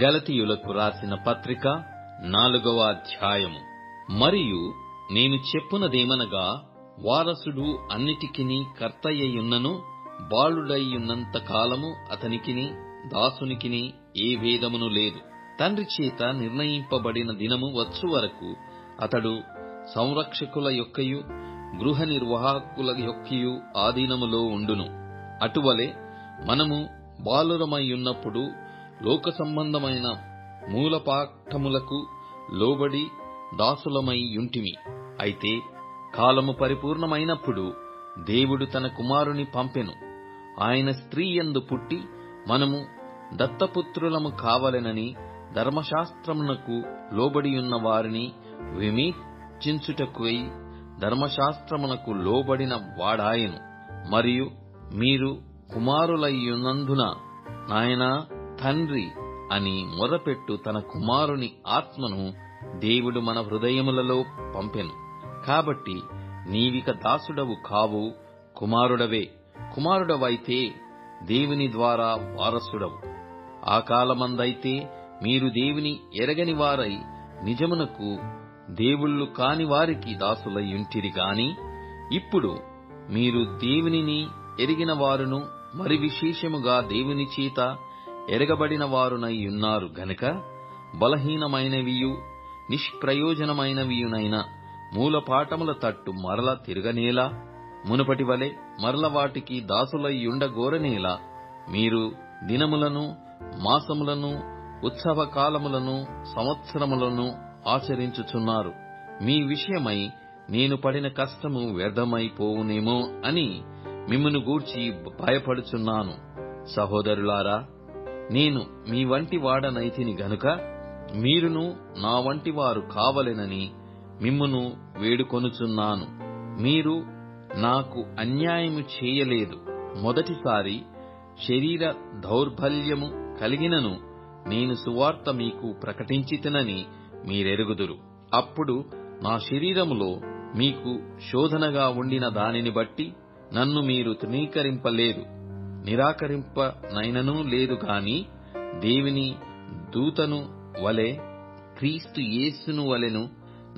గలతీయులకు రాసిన పత్రిక 4వ అధ్యాయము. మరియు నేను చెప్పునదేమనగా, వారసుడు అన్నిటికిని కర్తయ్యున్నను, బాలుడయ్యున్నంత కాలము అతనికిని దాసునికిని ఏ భేదమును లేదు. తండ్రి చేత నిర్ణయింపబడిన దినము వచ్చు వరకు అతడు సంరక్షకుల యొక్కయు గృహ నిర్వాహకుల యొక్కయు ఆధీనములో ఉండును. అటువలే మనము బాలురమయ్యున్నప్పుడు లోక సంబంధమైన మూలపాఠములకు లోబడి దాసులమై యుంటిమి. అయితే కాలము పరిపూర్ణమైనప్పుడు దేవుడు తన కుమారుని పంపెను. ఆయన స్త్రీ యందు పుట్టి మనము దత్తపుత్రులము కావలెనని ధర్మశాస్త్రమునకు లోబడియున్న వారిని విమోచించుటకై ధర్మశాస్త్రమునకు లోబడిన వాడాయెను. మరియు మీరు కుమారులయ్యున్నందున నాయనా, తండ్రి అని మొరపెట్టు తన కుమారుని ఆత్మను దేవుడు మన హృదయములలో పంపెను. కాబట్టి నీవిక దాసుడవు కావు, కుమారుడవే. కుమారుడవైతే దేవుని ద్వారా వారసుడవు. ఆ కాలమందైతే మీరు దేవుని ఎరగని వారై నిజమునకు దేవుళ్ళు కాని వారికి దాసులయ్యుంటిరి గాని, ఇప్పుడు మీరు దేవునిని ఎరిగిన వారును మరి విశేషముగా దేవుని చేత ఎరగబడిన వారునై ఉన్నారు గనుక బలహీనమైనవియు నిష్ప్రయోజనమైనవియునైన మూలపాఠముల తట్టు మరల తిరగనేలా, మునుపటి వలె మరల వాటికి దాసులయ్యుండగోరనేలా మీరు దినములను మాసములను ఉత్సవ కాలములను సంవత్సరములను ఆచరించుచున్నారు. మీ విషయమై నేను పడిన కష్టము వ్యర్థమైపోవునేమో అని మిమ్మును గూర్చి భయపడుచున్నాను. సహోదరులారా, నేను మీ వంటి వాడనైతిని గనుక మీరును నా వంటి వారు కావలెనని మిమ్మును వేడుకొనుచున్నాను. మీరు నాకు అన్యాయము చేయలేదు. మొదటిసారి శరీర దౌర్బల్యము కలిగినను నేను సువార్త మీకు ప్రకటించితినని మీరెరుగుదురు. అప్పుడు నా శరీరములో మీకు శోధనగా ఉండిన దానిని బట్టి నన్ను మీరు తృణీకరింపలేదు, నిరాకరింపనైనను లేదు గాని దేవుని దూతను వలె క్రీస్తు యేసును వలెను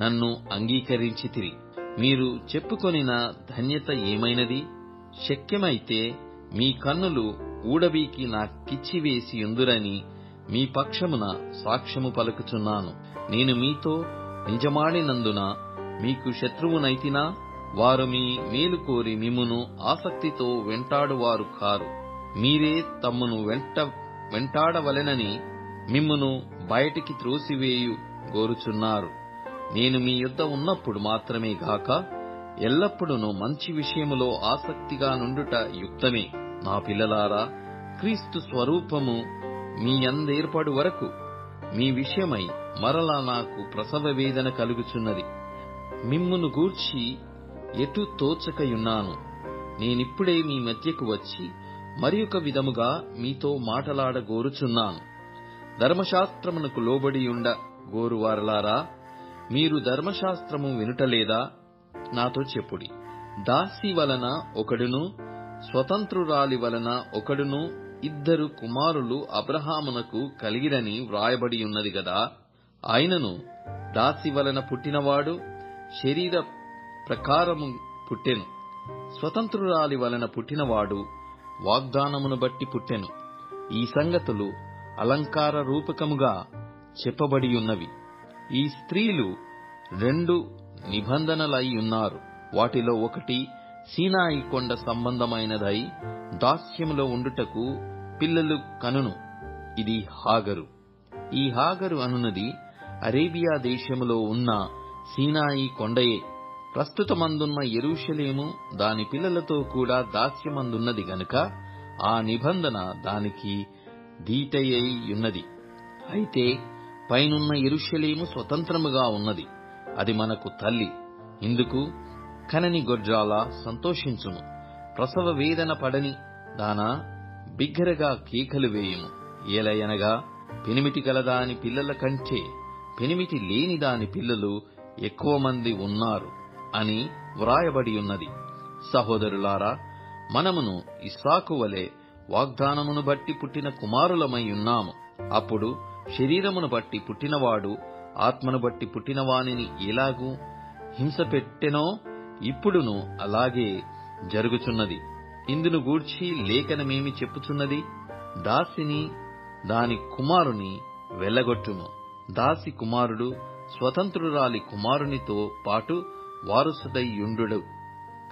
నన్ను అంగీకరించితిరి. మీరు చెప్పుకొనిన ధన్యత ఏమైనది? శక్యమైతే మీ కన్నులు ఊడబీకి నాకిచ్చివేసి యుందురని మీ పక్షమున సాక్ష్యము పలుకుచున్నాను. నేను మీతో నిజమాడినందున మీకు శత్రువునైతినా? వారు మీ మేలు కోరి మిమ్మును ఆసక్తితో వెంటాడువారు కారు. మీరే తమ్మును వెంటాడవలెనని మిమ్మును బయటికి త్రోసివేయు గోరుచున్నారు. నేను మీ యొద్ద ఉన్నప్పుడు మాత్రమే గాక ఎల్లప్పుడూ మంచి విషయములో ఆసక్తిగా నుండుట యుక్తమే. నా పిల్లలారా, క్రీస్తు స్వరూపము మీ యందేర్పడు వరకు మీ విషయమై మరలా నాకు ప్రసవ వేదన కలుగుచున్నది. మిమ్మును గూర్చి ఎటు తోచకయున్నాను. నేనిప్పుడే మీ మధ్యకు వచ్చి మరియొక విధముగా మీతో మాటలాడగోరుచున్నాను. ధర్మశాస్త్రమునకు లోబడియుండ గోరువారలారా, మీరు ధర్మశాస్త్రము వినుటలేదా? నాతో చెప్పుడి. దాసి వలన ఒకడును స్వతంత్రురాలి వలన ఒకడును ఇద్దరు కుమారులు అబ్రహామునకు కలిగిరని వ్రాయబడి ఉన్నది గదా. ఆయనను దాసి వలన పుట్టినవాడు శరీర ప్రకారము పుట్టెను, స్వతంత్రురాలి వలన పుట్టినవాడు వాగ్దానమును బట్టి పుట్టెను. ఈ సంగతులు అలంకార రూపకముగా చెప్పబడి ఉన్నవి. ఈ స్త్రీలు 2 నిబంధనలై ఉన్నారు. వాటిలో ఒకటి సీనాయి కొండ సంబంధమైనదై దాస్యములో ఉండుటకు పిల్లలు కనును. ఇది హాగరు. ఈ హాగరు అనునది అరేబియా దేశములో ఉన్న సీనాయి కొండయే. ప్రస్తుతమందున్న యెరూషలేము దాని పిల్లలతో కూడా దాస్యమందున్నది గనుక ఆ నిబంధన దానికి దీటయై ఉన్నది. అయితే పైనున్న యెరూషలేము స్వతంత్రముగా ఉన్నది. అది మనకు తల్లి. ఇందుకు కనని గొడ్రాల సంతోషించుము. ప్రసవ వేదన పడని దానా, బిగ్గరగా కేకలు వేయుము. ఏలయనగా పెనిమిటి గలదాని పిల్లల కంటే పెనిమిటి లేని దాని పిల్లలు ఎక్కువ మంది ఉన్నారు అని వ్రాయబడి ఉన్నది. సహోదరులారా, మనమును ఇస్సాకు వలె వాగ్దానమును బట్టి పుట్టిన కుమారులమై ఉన్నాము. అప్పుడు శరీరమును బట్టి పుట్టినవాడు ఆత్మను బట్టి పుట్టిన వానిని ఎలాగూ హింస పెట్టెనో ఇప్పుడును అలాగే జరుగుచున్నది. ఇందును గూర్చి లేఖనమేమి చెప్పుచున్నది? దాసిని దాని కుమారుని వెళ్ళగొట్టుము. దాసి కుమారుడు స్వతంత్రురాలి కుమారునితో పాటు వారసుడైయుండు.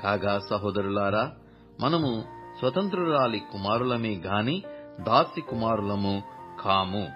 కాగా సహోదరులారా, మనము స్వతంత్రురాలి కుమారులమే గాని దాసి కుమారులము కాము.